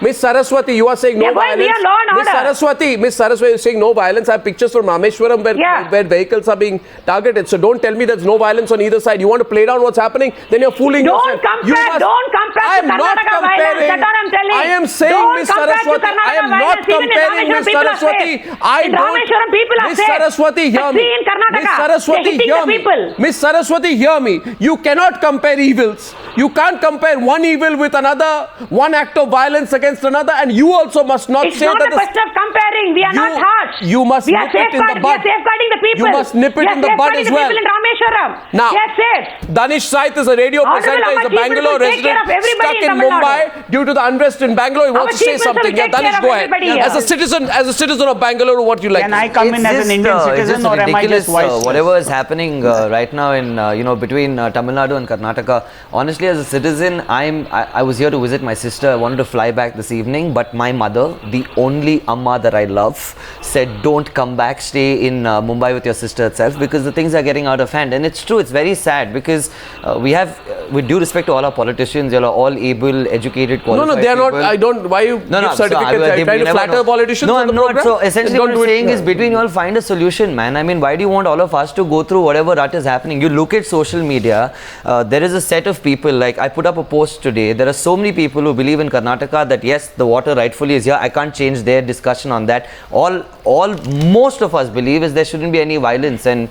Miss Saraswathi, you are saying no violence. Miss Saraswathi is saying no violence. I have pictures from Rameshwaram where vehicles are being targeted. So don't tell me there's no violence on either side. You want to play down what's happening? Then you're fooling yourself. Don't compare I am not comparing. That's what I'm telling. I am saying, Miss Saraswathi, I am not comparing, Miss Saraswathi. Rameshwaram people are Miss Saraswathi, hear me. In Karnataka, Miss Saraswathi, hear me. Miss Saraswathi, hear me. You cannot compare evils. You can't compare one evil with another, one act of violence against another, and you also must not It's say not that a question of comparing. We are not harsh. You must we are nip it in the bud. We are safeguarding the people. You must nip it in the bud as well. We are safeguarding the people in Rameshwaram. Now, they are safe. Danish Sait is a radio presenter. He's a Bangalore resident stuck in Mumbai due to the unrest in Bangalore. He wants to say something. Yeah, Danish, go ahead. As a citizen of Bangalore, what you like? Can I come in as an Indian citizen, or am I just whatever is happening right now in between Tamil Nadu and Karnataka? Honestly, as a citizen, I was here to visit my sister. I wanted to fly back this evening, but my mother, the only Amma that I love, said don't come back, stay in Mumbai with your sister itself, because the things are getting out of hand. And it's true, it's very sad, because we have, with due respect to all our politicians, you are all able, educated, qualified. No, they are not. I don't. Why you give certificates? Are you trying to flatter politicians? No, I'm not. So essentially what I'm saying is, between you all, find a solution, man. I mean, why do you want all of us to go through whatever rut is happening? You look at social media, there is a set of people, like I put up a post today, there are so many people who believe in Karnataka that yes, the water rightfully is here. I can't change their discussion on that. Most of us believe is there shouldn't be any violence, and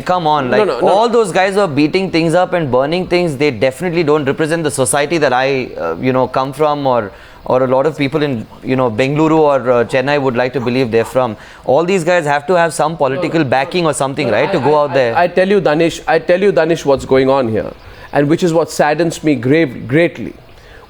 come on, like all those guys who are beating things up and burning things, they definitely don't represent the society that I come from, or a lot of people in Bengaluru or Chennai would like to believe they're from. All these guys have to have some political backing or something, right, to go out there. I tell you, Danish, what's going on here, and which is what saddens me greatly.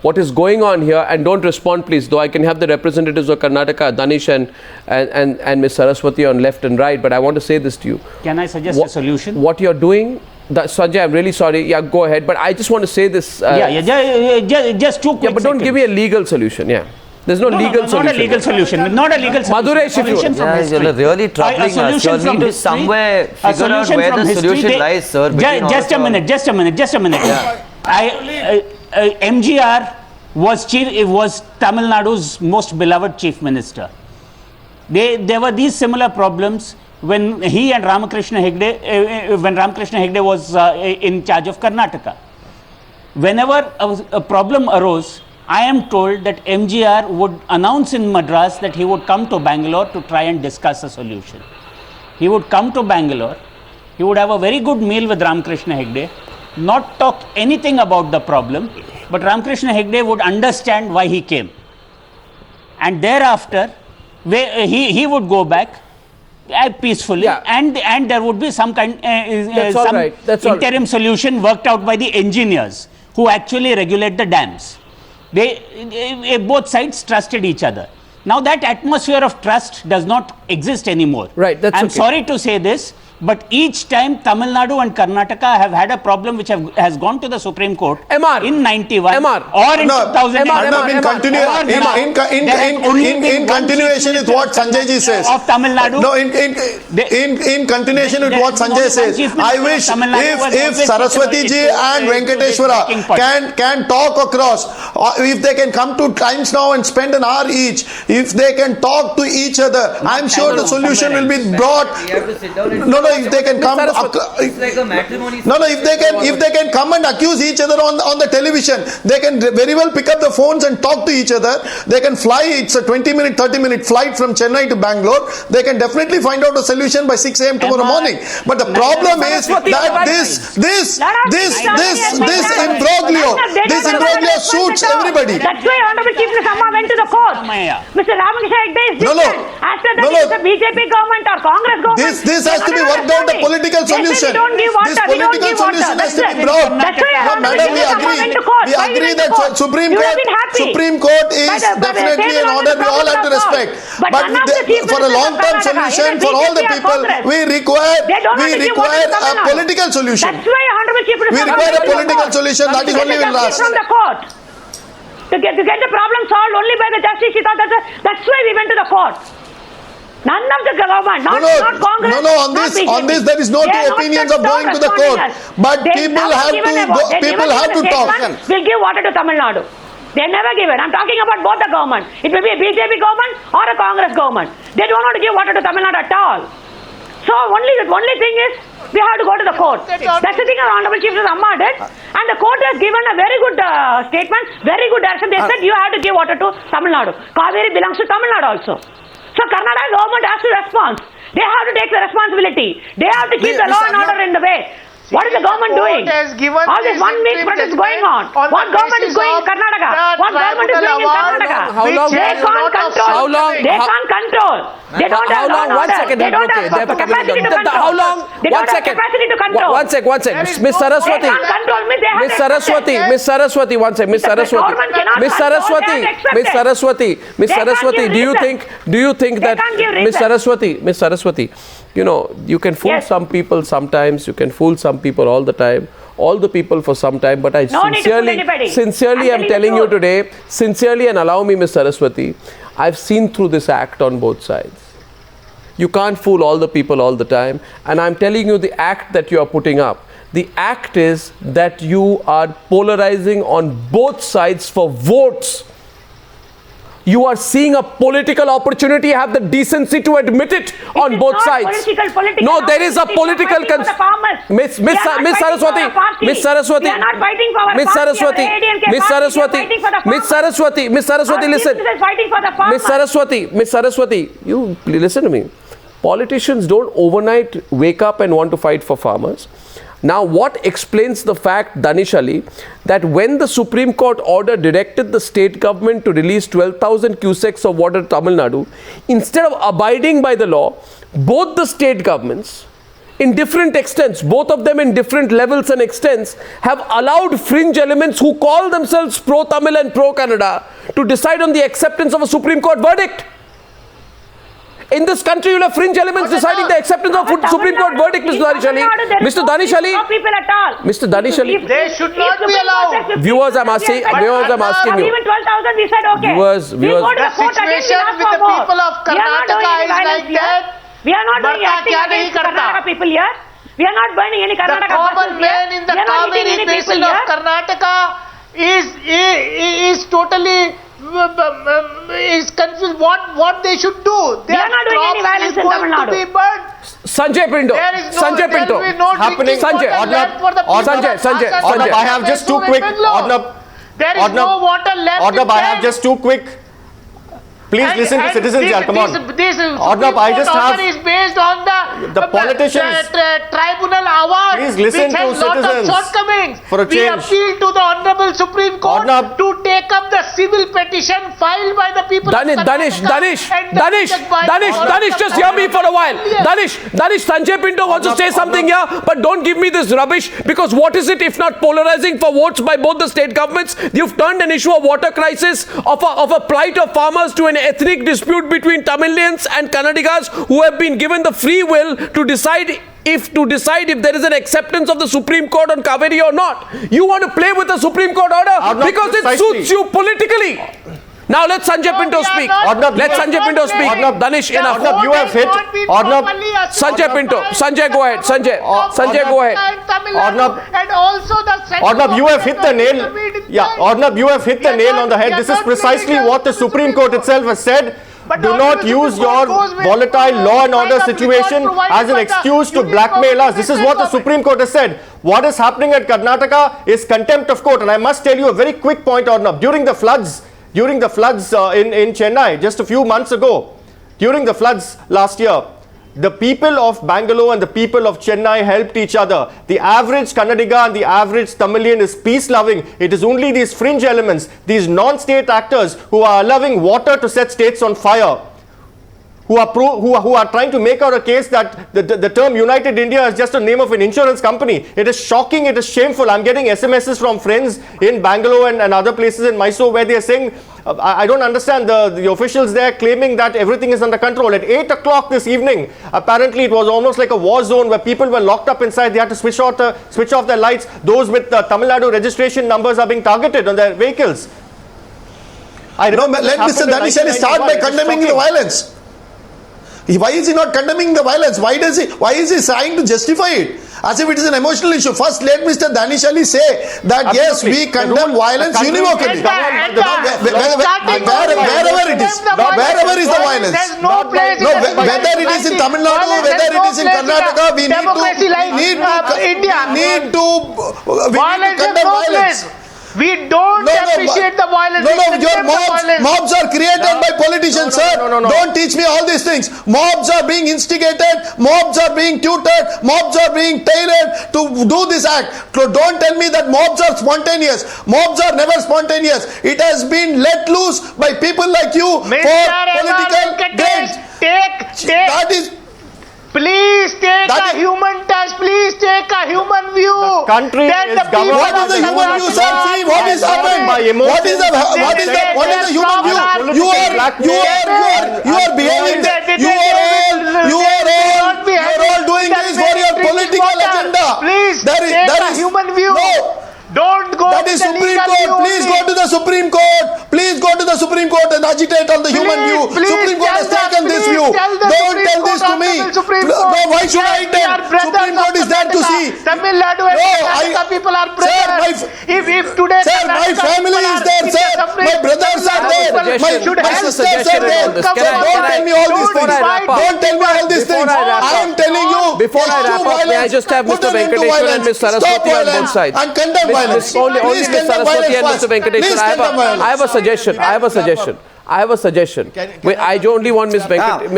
What is going on here, and don't respond please, though I can have the representatives of Karnataka, Danish and Ms. Saraswathi on left and right, but I want to say this to you. Can I suggest a solution? What you're doing, Sanjay, I'm really sorry, yeah, go ahead, but I just want to say this. Just 2 quick Yeah, but don't give me a legal solution, yeah. There's no legal solution. Not a legal solution. Not a legal solution. Madhuresh, solution from history. You're really troubling us. You need to somewhere figure out where the solution lies, sir. Just a minute. MGR was Tamil Nadu's most beloved chief minister. There were these similar problems when he and Ramakrishna Hegde was in charge of Karnataka. Whenever a problem arose, I am told that MGR would announce in Madras that he would come to Bangalore to try and discuss a solution. He would come to Bangalore, he would have a very good meal with Ramakrishna Hegde, not talk anything about the problem, but Ramakrishna Hegde would understand why he came. And thereafter, he would go back peacefully, and there would be some interim solution worked out by the engineers who actually regulate the dams. Both sides trusted each other. Now that atmosphere of trust does not exist anymore. Right, I'm sorry to say this, but each time Tamil Nadu and Karnataka have had a problem which has gone to the Supreme Court in 91 or in 2008. In continuation with what Sanjay ji says. Of Tamil Nadu. No, in continuation with what Sanjay says. I wish if Saraswathi ji and Venkateshwar can talk across, if they can come to times now and spend an hour each, if they can talk to each other, I'm sure the solution will be brought. If they can come, it's like a matrimony. If they can come and accuse each other on the television, they can very well pick up the phones and talk to each other. They can fly. It's a 20-minute, 30-minute flight from Chennai to Bangalore. They can definitely find out a solution by 6 a.m. tomorrow morning. But the problem is that this imbroglio suits everybody. That's why Honorable Chief Minister Amma went to the court. Mr. Ramakrishna Hegde is different. After that, it's a BJP government or Congress government. This has to be worked out, a political solution. This political solution has to be brought. Madam, we agree that Supreme Court is definitely an order we all have to respect. But for a long-term solution for all the people, we require a political solution. That's why Honorable Chief Minister We require a political solution. That is only will last. From the court. To get the problem solved only by the justice, she thought that's why we went to the court. None of the government, not Congress. On this there is no two opinions of going to the court. But people have to talk. We'll give water to Tamil Nadu. They never give it. I'm talking about both the government. It may be a BJP government or a Congress government. They don't want to give water to Tamil Nadu at all. So the only thing is we have to go to the court. That's the thing our Honorable Chief Justice Amma did. And the court has given a very good statement, very good direction. They said you have to give water to Tamil Nadu. Cauvery belongs to Tamil Nadu also. So Karnataka government has to respond. They have to take the responsibility. They have to keep the law and order in the way. What is the government doing? Has given All this 1 week protest going on. What government is going in Karnataka? What government is doing in Karnataka? How long? They can't control. How long? They can't control. They don't How have long? law and 1 order. second. They don't Okay, have capacity to control. How long? They 1 don't have second. capacity to control. 1 sec. 1 sec. Miss Saraswathi. They can't control me. They have Miss to accept Saraswathi. it. Miss Saraswathi. 1 sec. Miss The Saraswathi. government cannot Miss control, Saraswathi. they have to accept Miss it. Saraswathi. Miss They can't Saraswathi. give Do you reason. think? Do you think They that? can't give Miss reason. Saraswathi. Miss Saraswathi. You know, you can fool Yes. some people sometimes. You can fool some people all the time. All the people for some time. But I No need to fool anybody. sincerely am I'm telling telling the you truth. today. Sincerely, and allow me, Miss Saraswathi. I've seen through this act on both sides. You can't fool all the people all the time. And I'm telling you the act that you are putting up. The act is that you are polarizing on both sides for votes. You are seeing a political opportunity, have the decency to admit it on It is both not sides. political No, there is a opportunity. political We are fighting for the farmers. Miss We are not fighting Saraswathi, for our party. Miss Saraswathi, We are not fighting for our Miss party, our Saraswathi, AIADMK Miss party. We are Saraswathi, fighting for the Miss farmers. Saraswathi, Miss Saraswathi, Our listen. citizens are fighting for the farmers. Miss Saraswathi, you listen to me. Politicians don't overnight wake up and want to fight for farmers. Now, what explains the fact, Danish Ali, that when the Supreme Court order directed the state government to release 12,000 cusecs of water to Tamil Nadu, instead of abiding by the law, both the state governments, in different extents, both of them in different levels and extents, have allowed fringe elements who call themselves pro-Tamil and pro-Kannada to decide on the acceptance of a Supreme Court verdict. In this country, you'll have fringe elements deciding the acceptance of Supreme Court verdict, Mr. Danish Ali. Mr. Danish Ali. No people at all. Mr. Danish Ali. They should not be allowed. Viewers, I'm asking you. Even 12,000, we said okay. Viewers. We go to The the court again, we situation ask with for the more. people of We are not doing Karnataka any is violence like here. that. We are not doing Barka acting kya nahi against karta? Karnataka people here. We are not burning any The Karnataka common buses here. man in the We are not hitting Cauvery any people basin of here. Karnataka is totally is confused what they should do. We are not doing any violence in Tamil Nadu. To be burned. Sanjay Pinto. There is no, Sanjay there Pinto. will be no Happening. drinking water Sanjay. left for the people Sanjay, of Sanjay, Assam. Sanjay. I have just two quick. There is no water left. Arnab, in I them. have just two quick. Please listen to citizens here. Come on. This Arnab, I just have. is based on The politicians. tribunal award. Please listen which has to lot of citizens shortcomings. for a We change. appeal to the Honorable Supreme Court Arnab. to take up the civil petition filed by the people Danish, of Danish, Karnataka Danish, and Danish, defended by Danish, all of Danish, the just hear me for a while. Yes. Danish, Sanjay Pinto wants to say something here, but don't give me this rubbish, because what is it if not polarizing for votes by both the state governments? You've turned an issue of water crisis, of a plight of farmers, to an ethnic dispute between Tamilians and Kannadigas who have been given the free will to decide if there is an acceptance of the Supreme Court on Cauvery or not. You want to play with the Supreme Court order because it suits you politically. Now let Sanjay Pinto speak. Let Sanjay Pinto speak. Danish, enough. Arnab, you have hit. Arnab, Sanjay Pinto. Sanjay, go ahead. Sanjay, go ahead. Arnab, and also the Arnab, you have hit the nail. Yeah, Arnab, you have hit the nail on the head. This is precisely what the Supreme Court itself has said. Do not use your volatile law and order situation as an excuse to blackmail us. This is what the Supreme Court has said. What is happening at Karnataka is contempt of court. And I must tell you a very quick point, Arnab. During the floods in Chennai just a few months ago, during the floods last year, the people of Bangalore and the people of Chennai helped each other. The average Kannadiga and the average Tamilian is peace-loving. It is only these fringe elements, these non-state actors who are allowing water to set states on fire, who are trying to make out a case that the term United India is just a name of an insurance company. It is shocking, it is shameful. I'm getting SMSs from friends in Bangalore and other places in Mysore where they are saying, I don't understand the officials there claiming that everything is under control. At 8 o'clock this evening, apparently it was almost like a war zone where people were locked up inside. They had to switch off their lights. Those with Tamil Nadu registration numbers are being targeted on their vehicles. Let Mr. Danish Ali start by condemning the violence. Why is he not condemning the violence? Why is he trying to justify it as if it is an emotional issue? First, let Mr. Danish Ali say that yes, we condemn violence univocally. Wherever it is, wherever is the violence. Whether it is in Tamil Nadu, whether it is in Karnataka, we need to condemn violence. We don't appreciate the violence. Your mobs are created by politicians, sir. Don't teach me all these things. Mobs are being instigated, mobs are being tutored, mobs are being tailored to do this act. So don't tell me that mobs are spontaneous. Mobs are never spontaneous. It has been let loose by people like you for political gain. That is. Please take a human touch. Please take a human view. The country is governed. What is the human view, sir? See what is happened. What is the human view? You are behaving. You are all doing this for your political agenda. Please take a human view. No. Don't go that to is the Supreme legal Court. view Please only. go to the Supreme Court. Please go to the Supreme Court and agitate on the human view. Supreme Court has taken this view. Don't tell this to me. No, why should I tell? Supreme Court is there to see. Tamil Nadu and Karnataka people are brothers. If today my family is there, sir. My brothers are there. My sisters are there. Don't tell me all these things. Don't tell me all these things. I am telling you. Before I wrap up, may I just have Mr. Venkateshwar and Ms. Saraswathi on both sides? And condemn violence. Only Ms. Saraswathi and Mr. Venkateshwar. I have a suggestion. I have a suggestion. I only want Ms. Saraswathi.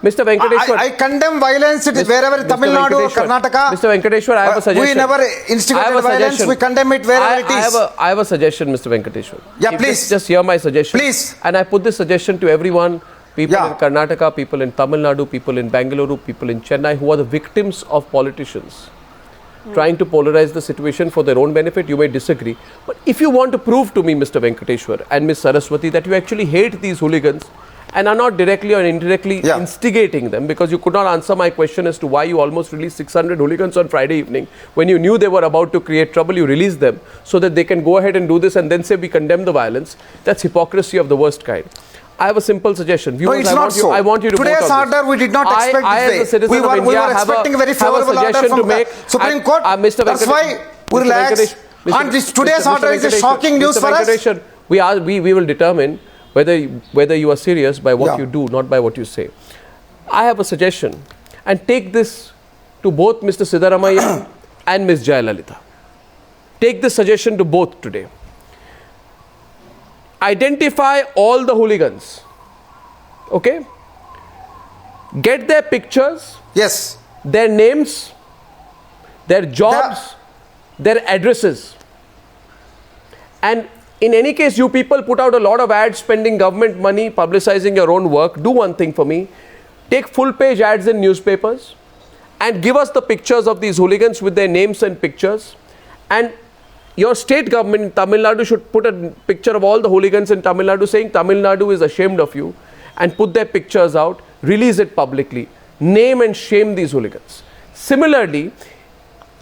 Mr. Venkateshwar. I condemn violence wherever Tamil Nadu or Karnataka. Mr. Venkateshwar, I have a suggestion. We never instigated violence. We condemn it wherever it is. I have a suggestion, Mr. Venkateshwar. Yeah, please. Just hear my suggestion. Please. And I put this suggestion to everyone. People in Karnataka, people in Tamil Nadu, people in Bengaluru, people in Chennai who are the victims of politicians trying to polarize the situation for their own benefit. You may disagree. But if you want to prove to me, Mr. Venkateshwar and Ms. Saraswathi, that you actually hate these hooligans and are not directly or indirectly instigating them, because you could not answer my question as to why you almost released 600 hooligans on Friday evening. When you knew they were about to create trouble, you released them so that they can go ahead and do this and then say we condemn the violence. That's hypocrisy of the worst kind. I have a simple suggestion. Viewers, I want you to Today's vote on order this. we did not expect I as a citizen of India, we were expecting a very favorable order from the Supreme Court. That's why we relaxed. And today's order is a shocking news for us. We will determine whether you are serious by what you do, not by what you say. I have a suggestion, and take this to both Mr. Siddaramaiah and Ms. Jayalalitha. Take this suggestion to both today. Identify all the hooligans, okay? Get their pictures, their names, their jobs, their addresses. And in any case, you people put out a lot of ads spending government money, publicizing your own work. Do one thing for me. Take full page ads in newspapers and give us the pictures of these hooligans with their names and pictures. And your state government in Tamil Nadu should put a picture of all the hooligans in Tamil Nadu saying Tamil Nadu is ashamed of you, and put their pictures out, release it publicly, name and shame these hooligans. Similarly,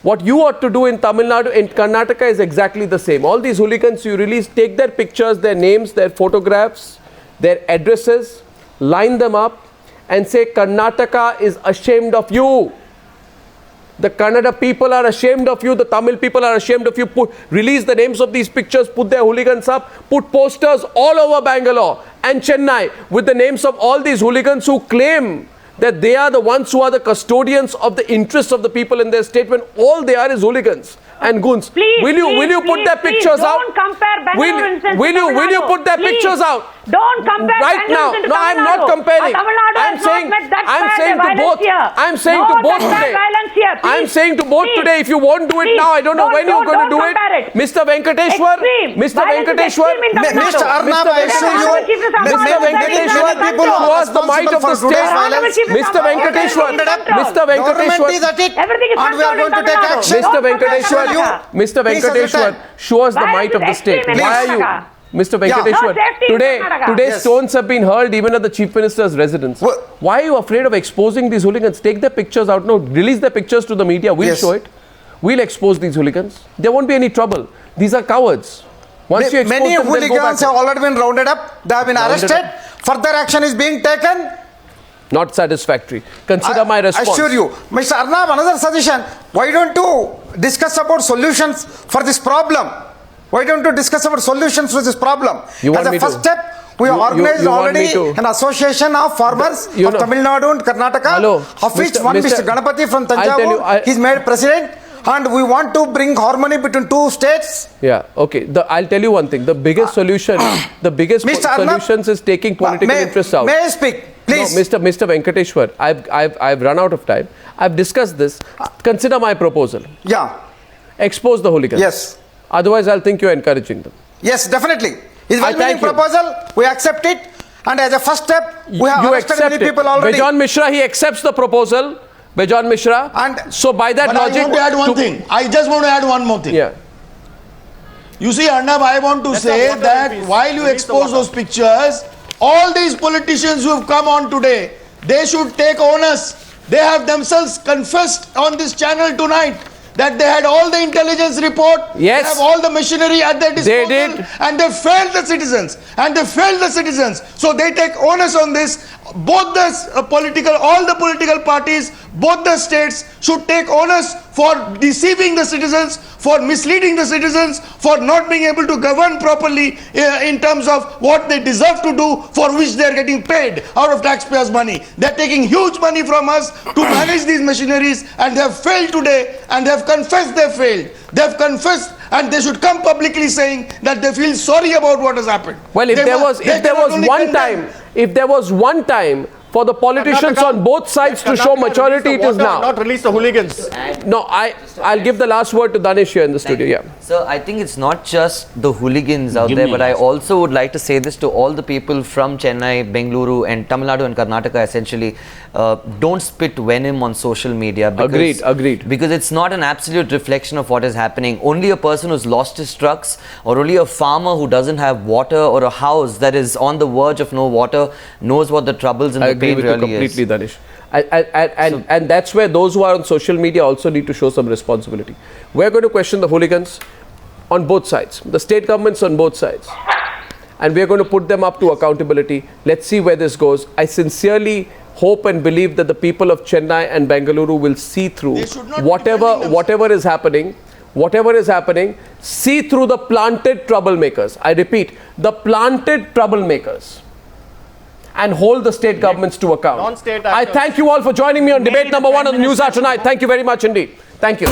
what you ought to do in Tamil Nadu, in Karnataka is exactly the same. All these hooligans you release, take their pictures, their names, their photographs, their addresses, line them up and say Karnataka is ashamed of you. The Kannada people are ashamed of you. The Tamil people are ashamed of you. Release the names of these pictures. Put their hooligans up. Put posters all over Bangalore and Chennai with the names of all these hooligans who claim that they are the ones who are the custodians of the interests of the people in their state, when all they are is hooligans and goons. Will you put their pictures out? Don't compare Bangalore Will you put their pictures out? Don't compare right now. No, I'm not comparing. I'm saying to both. I'm saying to both today. I'm saying to both today. If you won't do it now, I don't know when you're going to do it. Mr. Venkateshwar, Mr. Arnab, I assure you, Mr. Venkateshwar, show us the might of the state. Mr. Venkateshwar, Mr. Venkateshwar, show us the might of the state. Why are you? Mr. Venkateshwar, today stones have been hurled even at the Chief Minister's residence. Why are you afraid of exposing these hooligans? Take their pictures out. No, release their pictures to the media. We'll show it. We'll expose these hooligans. There won't be any trouble. These are cowards. Once you expose many them, hooligans have already been rounded up. They have been arrested. Further action is being taken. Not satisfactory. Consider my response. I assure you. Mr. Arnab, another suggestion. Why don't you discuss about solutions for this problem? Why don't you discuss about solutions to this problem? As a first step, we organized already an association of farmers of Tamil Nadu and Karnataka, of which one Mr. Ganapati from Tanjavur, he's made president. and we want to bring harmony between two states. Yeah, okay. I'll tell you one thing. The biggest solution, the biggest solutions is taking political interests out. May I speak, please? No, Mr. Venkateshwar, I've run out of time. I've discussed this. Consider my proposal. Yeah. Expose the hooligans. Yes. Otherwise, I'll think you're encouraging them. Yes, definitely. It's a well-meaning proposal. We accept it. And as a first step, we have arrested many people already. Bejon Misra, he accepts the proposal. Bejon Misra. And so by that logic... I want to add one thing. I just want to add one more thing. Yeah. You see, Arnab, I want to say that while you expose those pictures, all these politicians who have come on today, they should take onus. They have themselves confessed on this channel tonight that they had all the intelligence report, yes, they have all the machinery at their disposal, they did, and they failed the citizens. So they take onus on this. Both the all the political parties, both the states should take onus for deceiving the citizens, for misleading the citizens, for not being able to govern properly in terms of what they deserve to do, for which they are getting paid out of taxpayers' money. They are taking huge money from us to manage these machineries, and they have failed today, and they have confessed they failed. They have confessed, and they should come publicly saying that they feel sorry about what has happened. Well, if there was one time for the politicians on both sides to show maturity, it is now. Not release the hooligans. No, I'll give the last word to Danish here in the studio. Yeah. So I think it's not just the hooligans out there, but I also would like to say this to all the people from Chennai, Bengaluru and Tamil Nadu and Karnataka essentially. Don't spit venom on social media. Because, Agreed. Because it's not an absolute reflection of what is happening. Only a person who's lost his trucks, or only a farmer who doesn't have water, or a house that is on the verge of no water knows what the troubles and the pain really completely, is. Danish. And that's where those who are on social media also need to show some responsibility. We're going to question the hooligans on both sides, the state governments on both sides, and we're going to put them up to accountability. Let's see where this goes. I sincerely hope and believe that the people of Chennai and Bengaluru will see through whatever is happening. Whatever is happening, see through the planted troublemakers. I repeat, the planted troublemakers, and hold the state governments to account. I thank you all for joining me on debate number 1 on the Newshour tonight. Thank you very much indeed. Thank you.